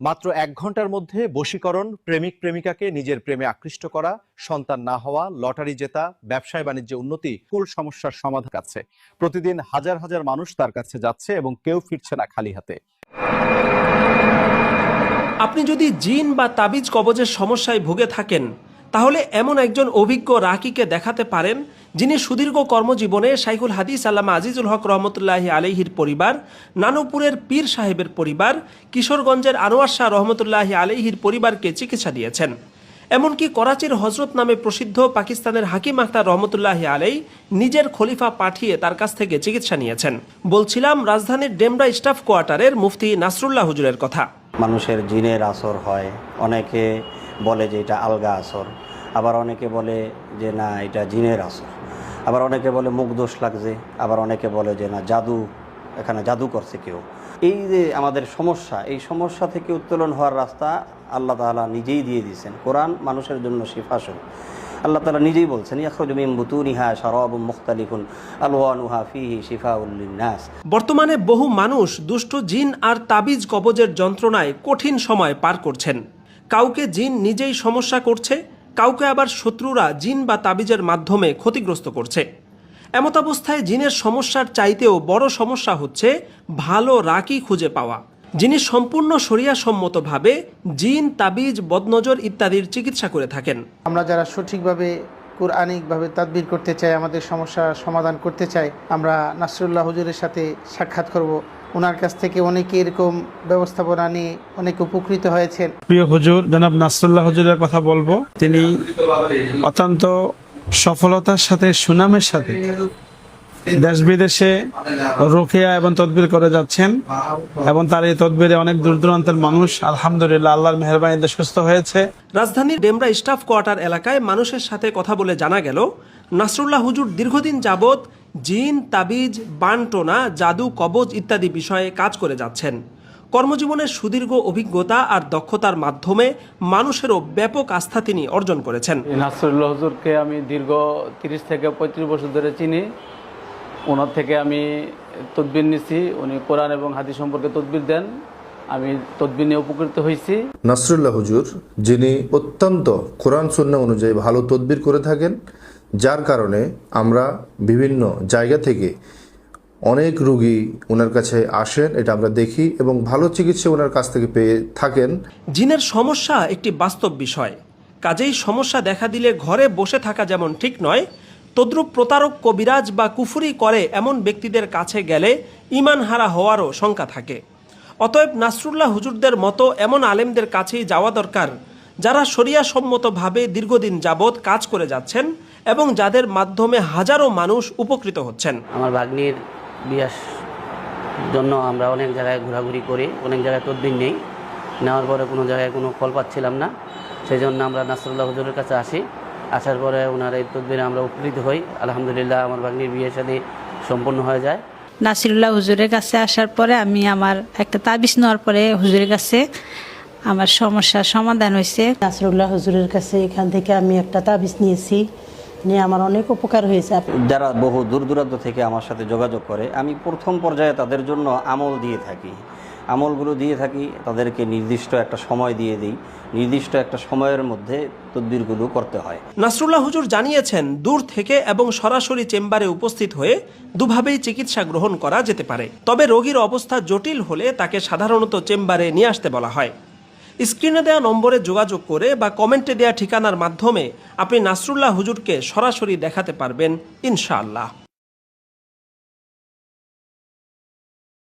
মাত্র 1 ঘন্টার মধ্যে বশীকরণ, প্রেমিক প্রেমিকাকে নিজের প্রেমে আকৃষ্ট করা, সন্তান না হওয়া, লটারি জেতা, ব্যবসায় বাণিজ্যে উন্নতি, সকল সমস্যার সমাধান কাছে। প্রতিদিন হাজার হাজার মানুষ তার কাছে যাচ্ছে এবং কেউ ফিরছে না খালি হাতে। আপনি যদি জিন বা তাবিজ কবজের সমস্যায় ভুগে থাকেন, তাহলে এমন একজন অভিজ্ঞ রাকিকে দেখাতে পারেন, যিনি সুদীর্ঘ কর্মজীবনে শাইখুল হাদিস আল্লামা আজিজুল হক রহমতুল্লাহি আলাইহির পরিবার, নানুপুরের পীর সাহেবের পরিবার, কিশোরগঞ্জের আনোয়ার শাহ রহমতুল্লাহি আলাইহির পরিবারকে চিকিৎসা দিয়েছেন। এমনকি করাচির হজরত নামে প্রসিদ্ধ পাকিস্তানের হাকিম আখতার রহমতুল্লাহি আলাই নিজের খলিফা পাঠিয়ে তার কাছ থেকে চিকিৎসা নিয়েছেন। বলছিলাম রাজধানীর ডেমরা স্টাফ কোয়ার্টারের মুফতি নাসরুল্লাহ হুজুরের কথা। মানুষের জিনের আসর হয়, অনেকে বলে যে এটা আলগা আসর, আবার অনেকে বলে যে না এটা জিনের আসর, আবার অনেকে বলে মুখ দোষ লাগছে, আবার অনেকে বলে যে না জাদু, এখানে জাদু করছে কেউ। এই যে আমাদের সমস্যা, এই সমস্যা থেকে উত্তোলন হওয়ার রাস্তা আল্লাহ তাআলা নিজেই দিয়ে দিয়েছেন। কোরআন মানুষের জন্য শিফাসন। আল্লাহ তাআলা নিজেই বলছেন ইয়াখরুজু মিন বুতুনিহা শারাবুম মুখতালিফুন আলওয়ানুহা ফীহি শিফাউল লিন্নাস। বর্তমানে বহু মানুষ দুষ্ট জিন আর তাবিজ কবজের যন্ত্রণায় কঠিন সময় পার করছেন। কাউকে জিন নিজেই সমস্যা করছে, কাউকে আবার শত্রুরা জিন বা তাবিজের মাধ্যমে ক্ষতিগ্রস্ত করছে। এমতাবস্থায় জিনের সমস্যার চাইতেও বড় সমস্যা হচ্ছে ভালো রাকি খুঁজে পাওয়া, যিনি সম্পূর্ণ শরিয়াসম্মতভাবে জিন, তাবিজ, বদনজর ইত্যাদির চিকিৎসা করে থাকেন। আমরা যারা সঠিকভাবে কুরআনিকভাবে তাদবির করতে চাই, আমাদের সমস্যার সমাধান করতে চাই, আমরা নাসরুল্লাহ হুজুরের সাথে সাক্ষাৎ করব। ওনার কাছ থেকে অনেকে এরকম ব্যবস্থাপনা নিয়ে অনেক উপকৃত হয়েছেন। প্রিয় হুজুর জনাব নাসরুল্লাহ হুজুরের কথা বলবো। তিনি অত্যন্ত সফলতার সাথে, সুনামের সাথে দেশ বিদেশে রুকিয়া এবং তদবির করে যাচ্ছেন, এবং তার এই তদবিরে অনেক দূর দূরান্তের মানুষ আলহামদুলিল্লাহ আল্লাহর মেহেরবানিতে সুস্থ হয়েছে। রাজধানীর ডেমরা স্টাফ কোয়ার্টার এলাকায় মানুষের সাথে কথা বলে জানা গেল, নাসরুল্লাহ হুজুর দীর্ঘদিন যাবৎ জিন, তাবিজ, বানটোনা, জাদু, কবজ ইত্যাদি বিষয়ে কাজ করে যাচ্ছেন। কর্মজীবনের সুদীর্ঘ অভিজ্ঞতা আর দক্ষতার মাধ্যমে মানুষেরও ব্যাপক আস্থা তিনি অর্জন করেছেন। নাসরুল্লাহ হুজুরকে আমি দীর্ঘ 30 থেকে 35 বছর ধরে চিনি। ওনার থেকে আমি তদবির নিছি। উনি কোরআন এবং হাদিস সম্পর্কে তদবির দেন, আমি তদবির নিয়ে উপকৃত হয়েছি। নাসরুল্লাহ হুজুর যিনি অত্যন্ত কোরআন সুন্নাহ অনুযায়ী ভালো তদবির করে থাকেন, যার কারণে আমরা বিভিন্ন জায়গা থেকে অনেক রোগী ওনার কাছে আসেন, এটা আমরা দেখি, এবং ভালো চিকিৎসা ওনার কাছ থেকে পেয়ে থাকেন। জিনের সমস্যা একটি বাস্তব বিষয়, কাজেই সমস্যা দেখা দিলে ঘরে বসে থাকা যেমন ঠিক নয়, তদ্রূপ প্রতারক, কবিরাজ বা কুফরি করে এমন ব্যক্তিদের কাছে গেলে ঈমান হারা হওয়ারও শঙ্কা থাকে। অতএব নাসরুল্লাহ হুজুরদের মতো এমন আলেমদের কাছেই যাওয়া দরকার, যারা শরিয়াসম্মতভাবে দীর্ঘদিন যাবৎ কাজ করে যাচ্ছেন এবং যাদের মাধ্যমে হাজারো মানুষ উপকৃত হচ্ছেন। আমার ভাগ্নির বিয়ার জন্য আমরা অনেক জায়গায় ঘোরাঘুরি করি, অনেক জায়গায় তদবির নেই, নেওয়ার পরে কোনো জায়গায় কোনো ফল পাচ্ছিলাম না। সেই জন্য আমরা নাসরুল্লাহ হুজুরের কাছে আসি। আসার পরে ওনার এই তদবিরে আমরা উপকৃত হই। আলহামদুলিল্লাহ আমার ভাগ্নির বিয়ে শাদী সম্পূর্ণ হয়ে যায়। নাসরুল্লাহ হুজুরের কাছে আসার পরে আমি আমার একটা তাবিজ নেওয়ার পরে হুজুরের কাছে আমার সমস্যার সমাধান হয়েছে। নাসরুল্লাহ হুজুরের কাছে এখান থেকে আমি একটা তাবিজ নিয়েছি, নিয়ে আমার অনেক উপকার হয়েছে। যারা বহু দূর দূরান্ত থেকে আমার সাথে যোগাযোগ করে, আমি প্রথম পর্যায়ে তাদের জন্য আমল দিয়ে থাকি, আমলগুলো দিয়ে থাকি, তাদেরকে নির্দিষ্ট একটা সময় দিয়ে দিই, নির্দিষ্ট একটা সময়ের মধ্যে তদবিরগুলো করতে হয়। নাসরুল্লাহ হুজুর জানিয়েছেন, দূর থেকে এবং সরাসরি চেম্বারে উপস্থিত হয়ে দুভাবেই চিকিৎসা গ্রহণ করা যেতে পারে। তবে রোগীর অবস্থা জটিল হলে তাকে সাধারণত চেম্বারে নিয়ে আসতে বলা হয়। স্ক্রিনে দেওয়া নম্বরে যোগাযোগ করে বা কমেন্টে দেওয়া ঠিকানার মাধ্যমে আপনি নাসরুল্লাহ হুজুরকে সরাসরি দেখাতে পারবেন ইনশাআল্লাহ।